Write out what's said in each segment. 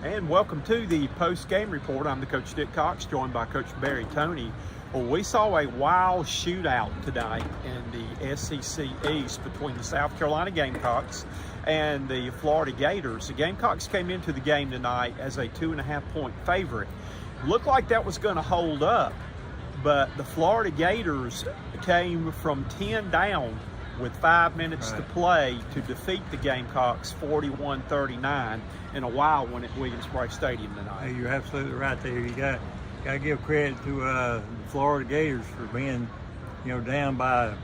And welcome to the post-game report. I'm the Coach Dick Cox, joined by Coach Barry Toney. Well, we saw a wild shootout tonight in the SEC East between the South Carolina Gamecocks and the Florida Gators. The Gamecocks came into the game tonight as a 2.5-point favorite. Looked like that was going to hold up, but the Florida Gators came from 10 down with 5 minutes to play to defeat the Gamecocks 41-39 in a wild one at Williams-Brice Stadium tonight. Hey, you're absolutely right there. You got to give credit to the Florida Gators for being, down by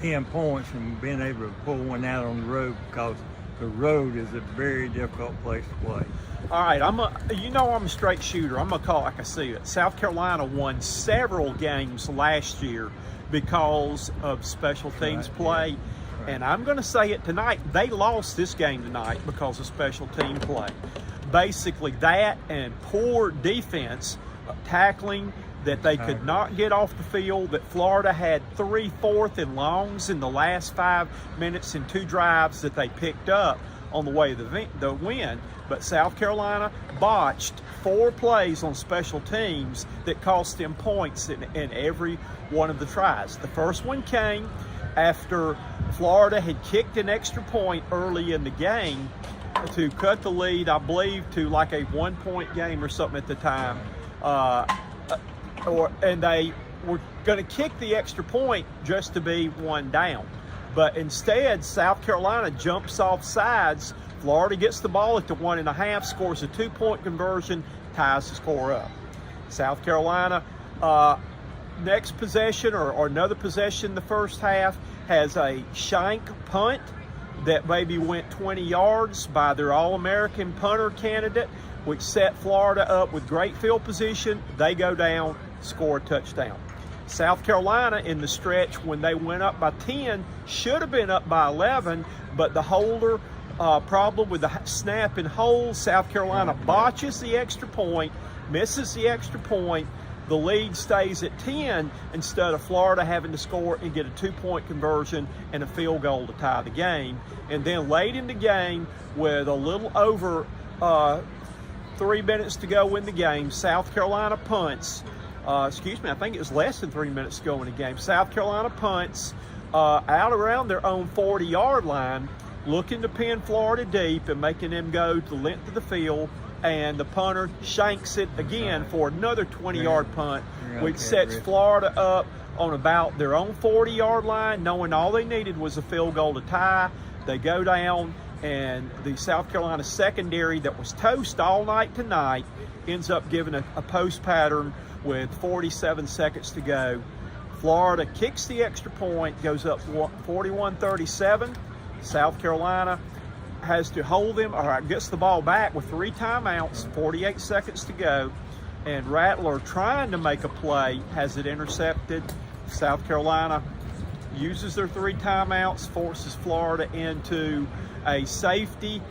10 points and being able to pull one out on the road, because the road is a very difficult place to play. All right, I'm a straight shooter. I'm gonna call it like I see it. South Carolina won several games last year because of special teams play. Yeah. Right. And I'm going to say it tonight, they lost this game tonight because of special team play. Basically that and poor defense, tackling that they could not get off the field, that Florida had 3 4th and longs in the last 5 minutes in 2 drives that they picked up on the way to the win. But South Carolina botched 4 plays on special teams that cost them points in every one of the tries. The first one came after Florida had kicked an extra point early in the game to cut the lead, I believe, to like a 1-point game or something at the time. And they were going to kick the extra point just to be 1 down. But instead, South Carolina jumps off sides. Florida gets the ball at the 1.5, scores a 2-point conversion, ties the score up. South Carolina, next possession or another possession in the first half, has a shank punt that maybe went 20 yards by their All-American punter candidate, which set Florida up with great field position. They go down, score a touchdown. South Carolina in the stretch when they went up by 10 should have been up by 11, but the holder problem with the snap and hold, South Carolina botches the extra point, misses the extra point. The lead stays at 10 instead of Florida having to score and get a 2-point conversion and a field goal to tie the game. And then late in the game, with a little over 3 minutes to go in the game, South Carolina punts. I think it was less than 3 minutes to go in the game. South Carolina punts out around their own 40-yard line, looking to pin Florida deep and making them go to the length of the field. And the punter shanks it again for another 20-yard punt, which sets Florida up on about their own 40-yard line, knowing all they needed was a field goal to tie. They go down, and the South Carolina secondary that was toast all night tonight ends up giving a post pattern with 47 seconds to go. Florida kicks the extra point, goes up 41-37. South Carolina has to hold them, or gets the ball back with 3 timeouts, 48 seconds to go, and Rattler, trying to make a play, has it intercepted. South Carolina uses their 3 timeouts, forces Florida into a safety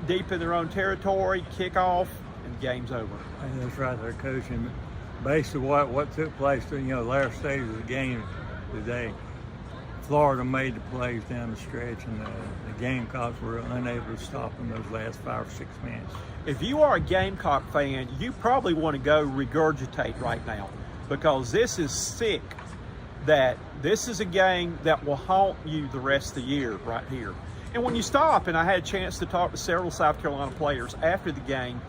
deep in their own territory, kickoff, and game's over. And that's right there, Coach. And basically what took place during the last stage of the game today, Florida made the plays down the stretch, and the Gamecocks were unable to stop them those last 5 or 6 minutes. If you are a Gamecock fan, you probably want to go regurgitate right now, because this is sick that this is a game that will haunt you the rest of the year right here. And when you stop, and I had a chance to talk to several South Carolina players after the game,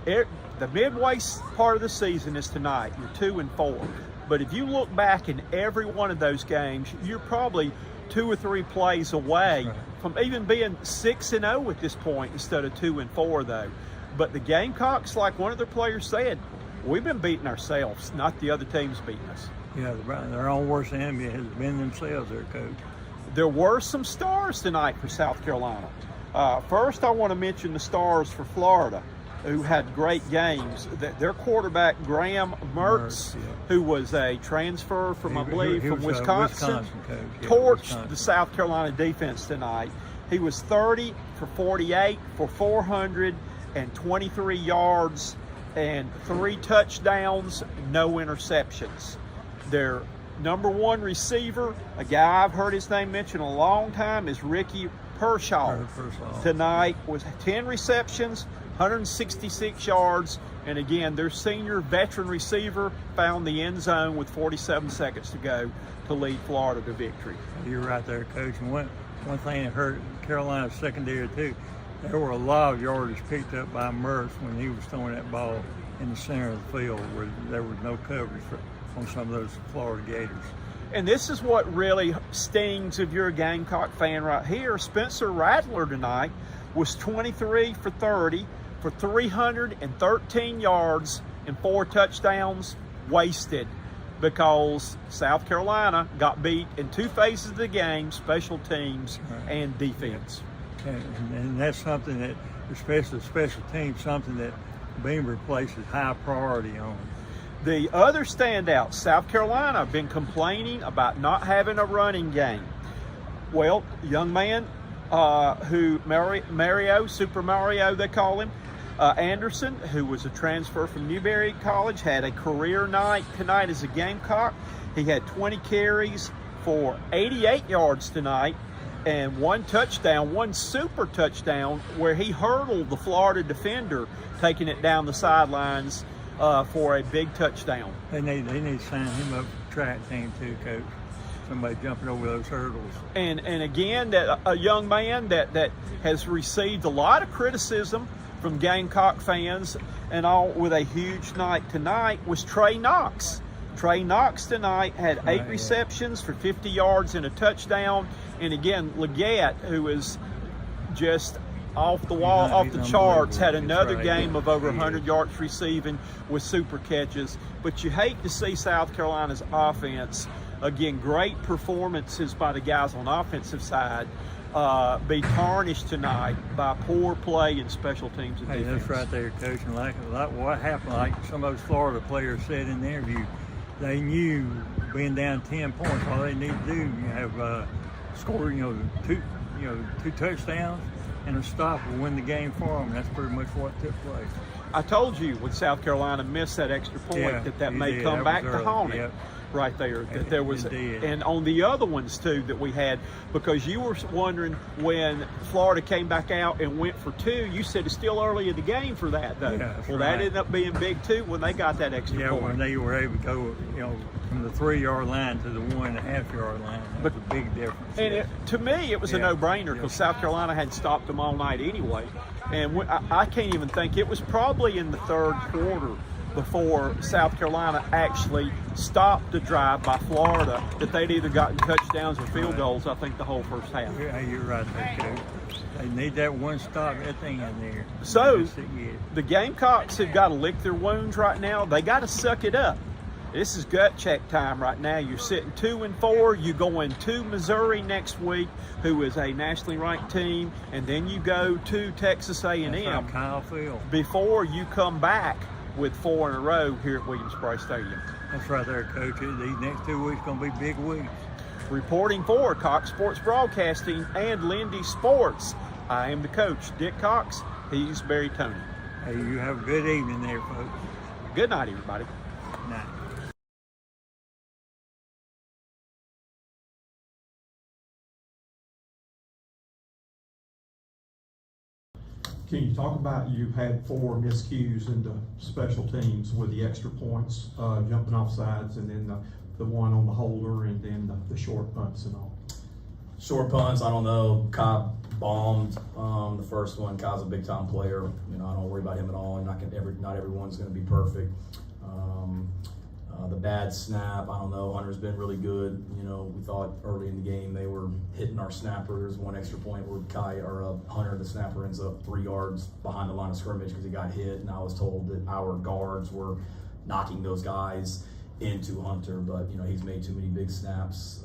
the midway part of the season is tonight. You're 2-4. But if you look back in every one of those games, you're probably 2 or 3 plays away from even being 6-0 at this point instead of 2-4 though. But the Gamecocks, like one of their players said, we've been beating ourselves, not the other teams beating us. Yeah, their own worst enemy has been themselves, their coach. There were some stars tonight for South Carolina. First, I want to mention the stars for Florida, who had great games. Their quarterback, Graham Mertz, who was a transfer from, I believe, from Wisconsin, torched the South Carolina defense tonight. He was 30 for 48 for 423 yards and 3 touchdowns, no interceptions. Their number 1 receiver, a guy I've heard his name mentioned a long time, is Ricky Pershaw. Tonight was 10 receptions, 166 yards. And again, their senior veteran receiver found the end zone with 47 seconds to go to lead Florida to victory. You're right there, Coach. And one thing that hurt Carolina's secondary too, there were a lot of yardage picked up by Murph when he was throwing that ball in the center of the field where there was no coverage on some of those Florida Gators. And this is what really stings if you're a Gamecock fan right here. Spencer Rattler tonight was 23 for 30 for 313 yards and 4 touchdowns wasted because South Carolina got beat in 2 phases of the game, special teams and defense. And that's something that, especially special teams, something that Beamer places high priority on. The other standout, South Carolina, have been complaining about not having a running game. Well, young man who Mario, Super Mario they call him, Anderson, who was a transfer from Newberry College, had a career night tonight as a Gamecock. He had 20 carries for 88 yards tonight and 1 touchdown, 1 super touchdown where he hurdled the Florida defender, taking it down the sidelines for a big touchdown. They need to sign him up for the track team too, Coach. Somebody jumping over those hurdles. And again, that a young man that has received a lot of criticism from Gamecock fans and all with a huge night tonight was Trey Knox. Trey Knox tonight had 8 receptions for 50 yards and a touchdown. And again, Leggett, who is just off the wall, off the charts, had another game of over 100 yards receiving with super catches. But you hate to see South Carolina's offense, again, great performances by the guys on the offensive side, be tarnished tonight by poor play in special teams and defense. That's right there, Coach. And like what happened, like some of those Florida players said in the interview, they knew being down 10 points, all they need to do, you have score, two touchdowns and a stop will win the game for them. That's pretty much what took place. I told you when South Carolina missed that extra point that may come back to haunt it. Right there, that there was, and on the other ones too that we had, because you were wondering when Florida came back out and went for 2, you said it's still early in the game for that though. That ended up being big too when they got that extra point. When they were able to go, from the 3-yard line to the 1.5-yard line, that's a big difference. And to me, it was a no-brainer because South Carolina had stopped them all night anyway, and I can't even think, it was probably in the 3rd quarter before South Carolina actually stopped the drive by Florida that they'd either gotten touchdowns or field goals, I think, the whole first half. Yeah, you're right there, Coach. They need that one stop, that thing in there. So the Gamecocks have got to lick their wounds right now. They got to suck it up. This is gut check time right now. You're sitting 2-4. You go into Missouri next week, who is a nationally ranked team, and then you go to Texas A&M Kyle Field before you come back with 4 in a row here at Williams-Brice Stadium. That's right there, Coach. These next 2 weeks going to be big weeks. Reporting for Cox Sports Broadcasting and Lindy Sports, I am the coach, Dick Cox. He's Barry Toney. Hey, you have a good evening there, folks. Good night, everybody. Good night. Can you talk about, you had 4 miscues in the special teams with the extra points, jumping off sides, and then the one on the holder, and then the short punts and all? Short punts, I don't know. Cobb bombed the first one. Cobb's a big time player. I don't worry about him at all. Not everyone's going to be perfect. The bad snap, I don't know. Hunter's been really good. We thought early in the game they were hitting our snappers. 1 extra point where Hunter, the snapper, ends up 3 yards behind the line of scrimmage because he got hit. And I was told that our guards were knocking those guys into Hunter, but he's made too many big snaps.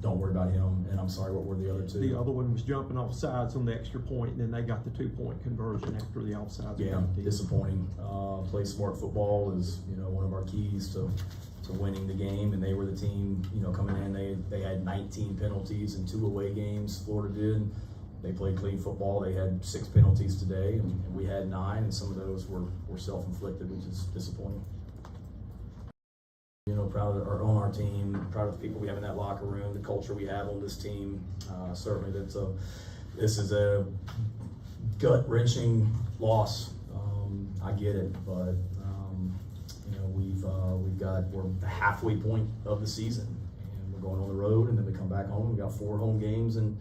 Don't worry about him. And I'm sorry, what were the other 2? The other one was jumping off sides on the extra point, and then they got the 2-point conversion after the offsides. Yeah, disappointing. Play smart football is one of our keys to winning the game, and they were the team coming in. They had 19 penalties in 2 away games. Florida did. They played clean football. They had 6 penalties today, and we had 9, and some of those were self-inflicted, which is disappointing. Proud of on our team, proud of the people we have in that locker room, the culture we have on this team. Certainly, this is a gut-wrenching loss. I get it, but you know, we're the halfway point of the season, and we're going on the road, and then we come back home. We got 4 home games in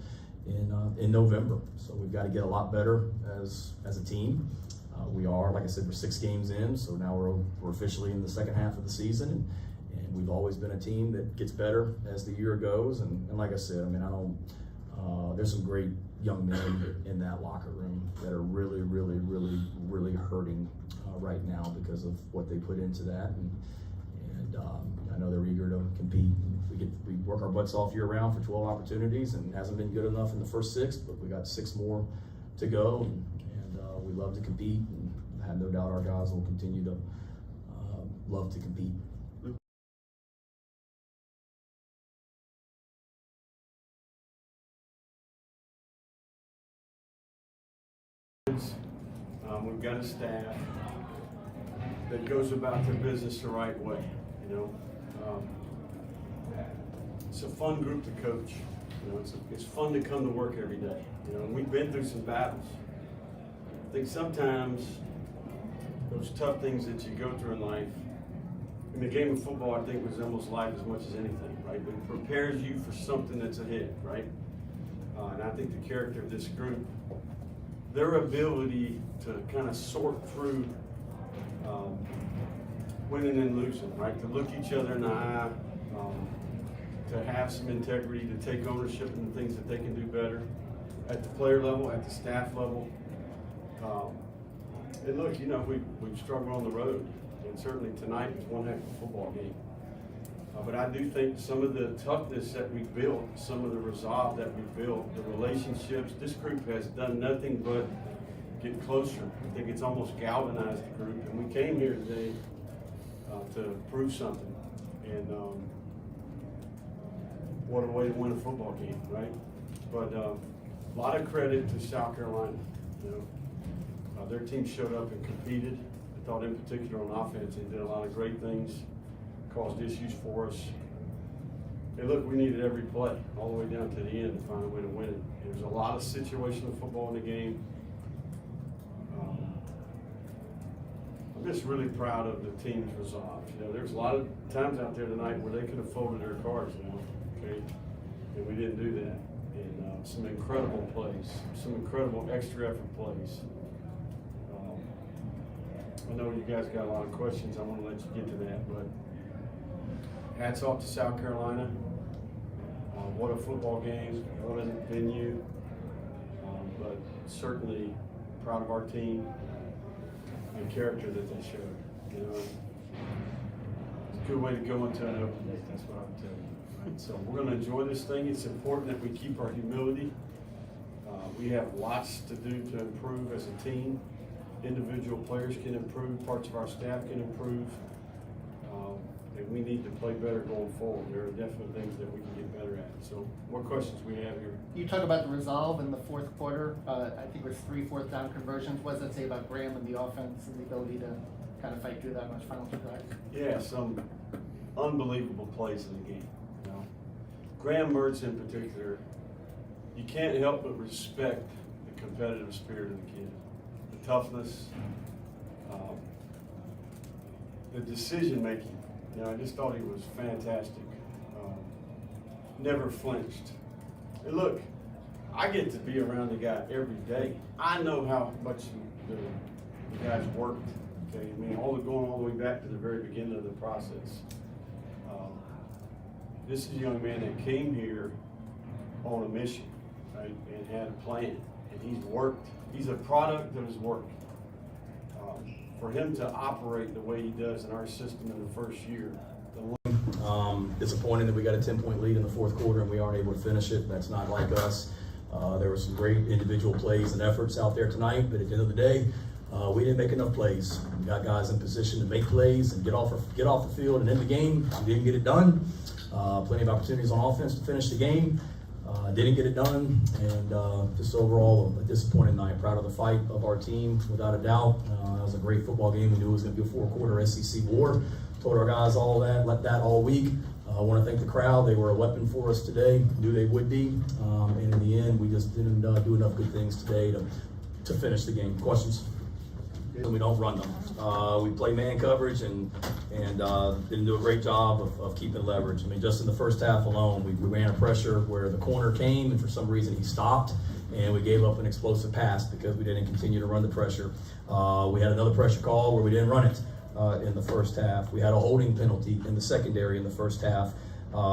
November, so we've got to get a lot better as a team. We are, like I said, we're 6 games in, so now we're officially in the second half of the season, and we've always been a team that gets better as the year goes. And like I said, I mean, there's some great young men in that locker room that are really hurting right now because of what they put into that, and I know they're eager to compete. We work our butts off year round for 12 opportunities, and it hasn't been good enough in the first 6, but we got 6 more to go, and we love to compete, and I have no doubt our guys will continue to love to compete. We've got a staff that goes about their business the right way. You know, it's a fun group to coach. You know, it's fun to come to work every day. You know, we've been through some battles. I think sometimes those tough things that you go through in life, in the game of football, I think resembles life as much as anything, right? It prepares you for something that's ahead, right? And I think the character of this group, their ability to kind of sort through winning and losing, right? To look each other in the eye, to have some integrity, to take ownership in the things that they can do better at the player level, at the staff level. And look, you know, we've struggled on the road, and certainly tonight was one heck of a football game. But I do think some of the toughness that we've built, some of the resolve that we've built, the relationships, this group has done nothing but get closer. I think it's almost galvanized the group, and we came here today to prove something. And what a way to win a football game, right? But a lot of credit to South Carolina. You know, their team showed up and competed. I thought in particular on offense, they did a lot of great things, caused issues for us. And look, we needed every play, all the way down to the end to find a way to win it. There's a lot of situational football in the game. I'm just really proud of the team's resolve. You know, there's a lot of times out there tonight where they could have folded their cards, you know, okay? And we didn't do that. And some incredible plays, some incredible extra effort plays. I know you guys got a lot of questions. I want to let you get to that, but hats off to South Carolina. What a football game, what a venue. But certainly proud of our team and character that they showed. You know, it's a good way to go into an open day. That's what I would tell you. Right? So we're going to enjoy this thing. It's important that we keep our humility. We have lots to do to improve as a team. Individual players can improve, parts of our staff can improve, and we need to play better going forward. There are definitely things that we can get better at. So, what questions we have here? You talk about the resolve in the fourth quarter. I think it was 3 fourth down conversions. What does that say about Graham and the offense and the ability to kind of fight through that much final drive? Yeah, some unbelievable plays in the game. You know, Graham Mertz in particular, you can't help but respect the competitive spirit of the kid. Toughness, the decision making. You know, I just thought he was fantastic. Never flinched. And look, I get to be around the guy every day. I know how much the guys worked. Okay, I mean, going all the way back to the very beginning of the process. This is a young man that came here on a mission, right, and had a plan, and he's worked. He's a product of his work. For him to operate the way he does in our system in the first year. Disappointing that we got a 10-point lead in the fourth quarter and we aren't able to finish it. That's not like us. There were some great individual plays and efforts out there tonight, but at the end of the day, we didn't make enough plays. We got guys in position to make plays and get off the field and end the game. We didn't get it done. Plenty of opportunities on offense to finish the game. Didn't get it done, and just overall a disappointing night. Proud of the fight of our team, without a doubt. It was a great football game. We knew it was going to be a 4-quarter SEC war. Told our guys all that, let that all week. I want to thank the crowd. They were a weapon for us today. Knew they would be, and in the end, we just didn't do enough good things today to to finish the game. Questions? We don't run them. We play man coverage and didn't do a great job of keeping leverage. I mean, just in the first half alone, we ran a pressure where the corner came and for some reason he stopped, and we gave up an explosive pass because we didn't continue to run the pressure. We had another pressure call where we didn't run it in the first half. We had a holding penalty in the secondary in the first half.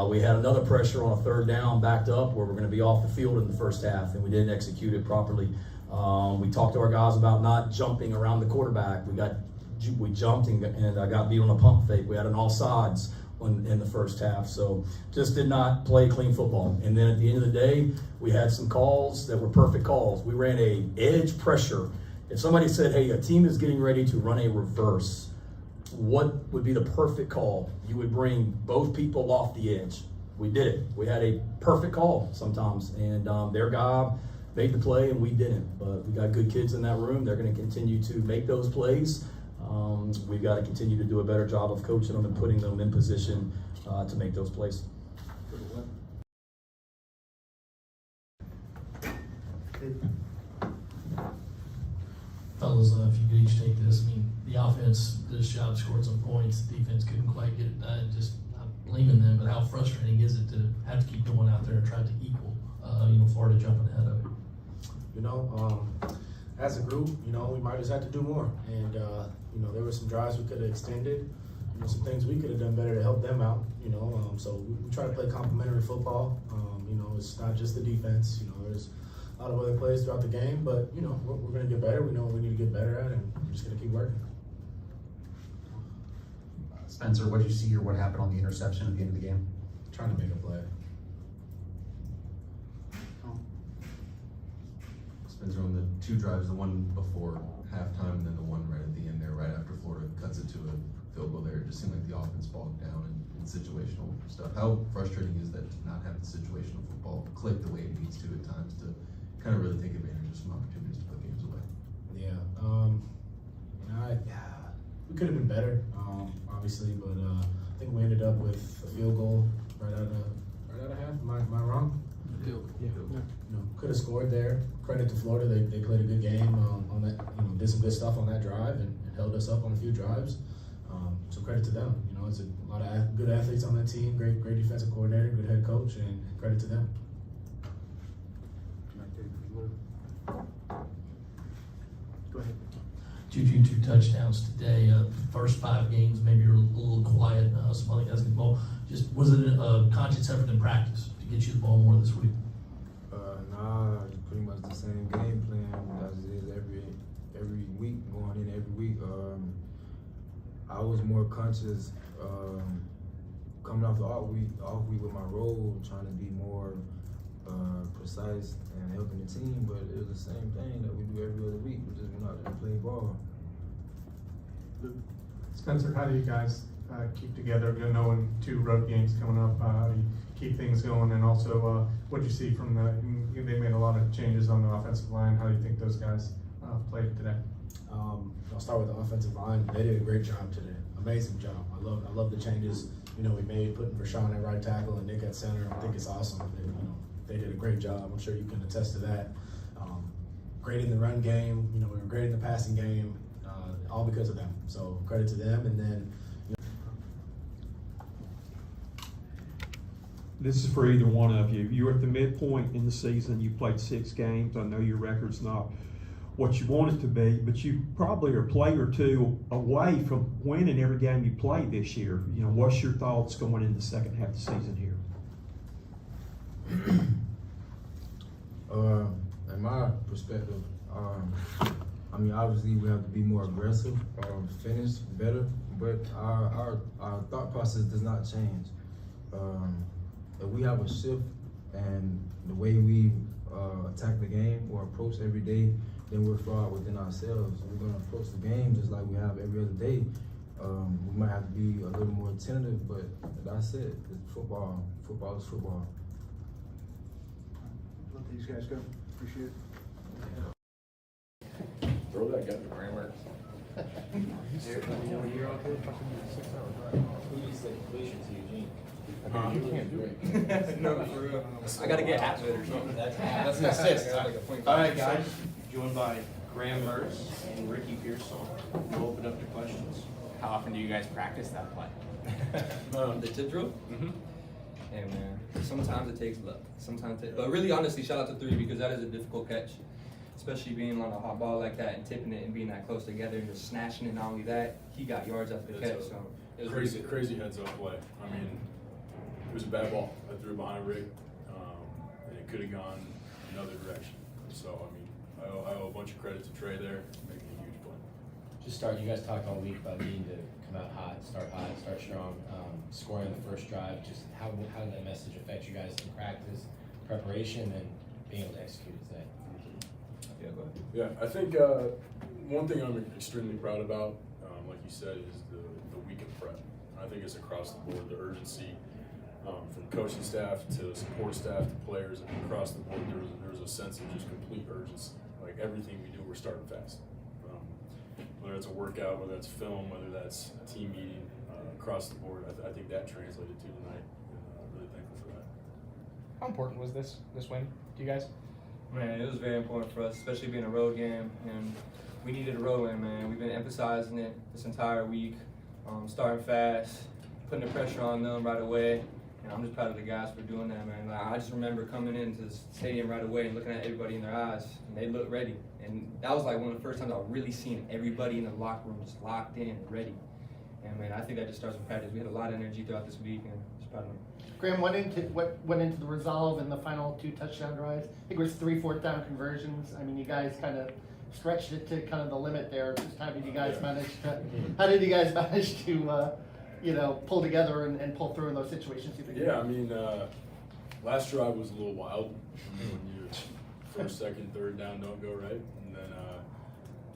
We had another pressure on a third down backed up where we're going to be off the field in the first half, and we didn't execute it properly. We talked to our guys about not jumping around the quarterback. We jumped and got beat on a pump fake. We had an offsides in the first half, so just did not play clean football. And then at the end of the day, we had some calls that were perfect calls. We ran a edge pressure. If somebody said, hey, a team is getting ready to run a reverse, what would be the perfect call? You would bring both people off the edge. We did it. We had a perfect call sometimes, and their guy made the play and we didn't. But we got good kids in that room. They're going to continue to make those plays. We've got to continue to do a better job of coaching them and putting them in position to make those plays. Fellas, if you could each take this. I mean, the offense, this job scored some points. The defense couldn't quite get it done. Just not blaming them, but how frustrating is it to have to keep going out there and try to equal, Florida jumping ahead of it? As a group, we might just have to do more. And, there were some drives we could have extended, some things we could have done better to help them out, so we try to play complementary football. It's not just the defense, there's a lot of other plays throughout the game, but, we're going to get better. We know what we need to get better at, and we're just going to keep working. Spencer, what did you see or what happened on the interception at the end of the game? Trying to make a play. Spencer, on the two drives, the one before halftime and then the one right at the end there, right after Florida cuts it to a field goal there, it just seemed like the offense bogged down in situational stuff. How frustrating is that to not have the situational football click the way it needs to at times to kind of really take advantage of some opportunities to put games away? Yeah, we could have been better, obviously, but I think we ended up with a field goal right out of half. Am I wrong? Could have scored there. Credit to Florida, they played a good game on that. Did some good stuff on that drive and held us up on a few drives. So credit to them. It's a lot of good athletes on that team. Great defensive coordinator, good head coach, and credit to them. Go ahead. Juju 2 touchdowns today. First 5 games, maybe you're a little quiet. Some other guys get the ball. Just was it a conscious effort in practice to get you the ball more this week? Nah, it's pretty much the same game plan as it is every week, going in every week. I was more conscious coming off the off week with my role, trying to be more precise and helping the team, but it was the same thing that we do every other week. We just went out there and played ball. Spencer, how do you guys keep together, knowing 2 road games coming up? How do you keep things going? And also, what do you see from they made a lot of changes on the offensive line. How do you think those guys played today? I'll start with the offensive line. They did a great job today. Amazing job. I love the changes, we made, putting Rashawn at right tackle and Nick at center. I think it's awesome. They did a great job. I'm sure you can attest to that. Great in the run game. We were great in the passing game, all because of them. So credit to them. And then, This is for either one of you. You're at the midpoint in the season. You played 6 games. I know your record's not what you want it to be, but you probably are a play or 2 away from winning every game you play this year. What's your thoughts going into the second half of the season here? In my perspective, obviously we have to be more aggressive, finish better, but our thought process does not change. If we have a shift and the way we attack the game or approach every day, then we're flawed within ourselves. We're going to approach the game just like we have every other day. We might have to be a little more tentative, but that's it. It's football. Football is football. Let these guys go. Appreciate it. Throw that guy to grammar. You can't do it. No, for real. I got to get at it or something. That's an assist. All right, guys, joined by Graham Mertz and Ricky Pearson. We'll open up to questions. How often do you guys practice that play? The tip drill? Mm-hmm. Hey man, sometimes it takes luck. But really, honestly, shout out to 3 because that is a difficult catch, especially being on a hot ball like that and tipping it and being that close together and just snatching it. Not only that, he got yards after the catch. So it was really good. Crazy heads up play. I mean, it was a bad ball. I threw behind Rick, and it could have gone another direction. So I mean, I owe a bunch of credit to Trey there, making a huge play. Just start. You guys talked all week about needing to come out hot, start strong, scoring on the first drive. Just how did that message affect you guys in practice, preparation, and being able to execute today? Yeah, go ahead. Yeah, I think one thing I'm extremely proud about, like you said, is the week of prep. I think it's across the board, the urgency from coaching staff to support staff to players, and across the board there was a sense of just complete urgency. Like everything we do, we're starting fast. Whether it's a workout, whether that's film, whether that's a team meeting, across the board, I think that translated to tonight, and I'm really thankful for that. How important was this win to you guys? Man, it was very important for us, especially being a road game, and we needed a road win, man. We've been emphasizing it this entire week, starting fast, putting the pressure on them right away, and I'm just proud of the guys for doing that, man. Like, I just remember coming into the stadium right away and looking at everybody in their eyes, and they looked ready. And that was like one of the first times I was really seeing everybody in the locker room just locked in and ready. And man, I think that just starts with practice. We had a lot of energy throughout this week, and just proud of them. Graham, what went into the resolve in the final 2 touchdown drives? I think it was 3 4th-down conversions. I mean, you guys kind of stretched it to kind of the limit there. Just how did you guys manage to, pull together and pull through in those situations? You think? Yeah, I mean, last drive was a little wild. I mean, when you first, second, third down don't go right, and then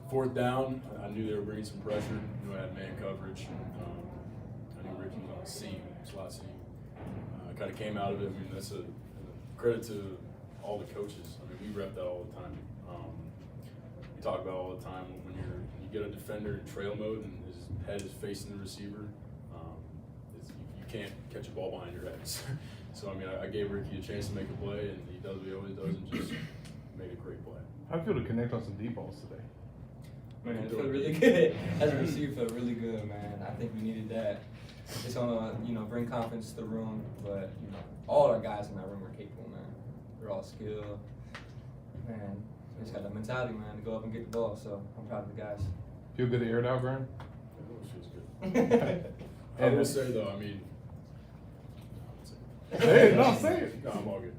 4th down, I knew they were bringing some pressure. I had man coverage. I knew Ricky was on the seam, slot seam. I kind of came out of it. I mean, that's a credit to all the coaches. I mean, we rep that all the time. We talk about all the time when you get a defender in trail mode and his head is facing the receiver. You can't catch a ball behind your head. So I mean, I gave Ricky a chance to make a play, and he does what he always does, and just made a great play. How do you feel to connect on some deep balls today? Man, it felt really good. As a receiver, felt really good, man. I think we needed that. It's gonna, bring confidence to the room, but all our guys in that room are capable, man. They're all skilled, man. We just got that mentality, man, to go up and get the ball. So I'm proud of the guys. Feel good to air it out, Graham? It feels good. I will say though, I mean, say it. No, say it. No, I'm all good.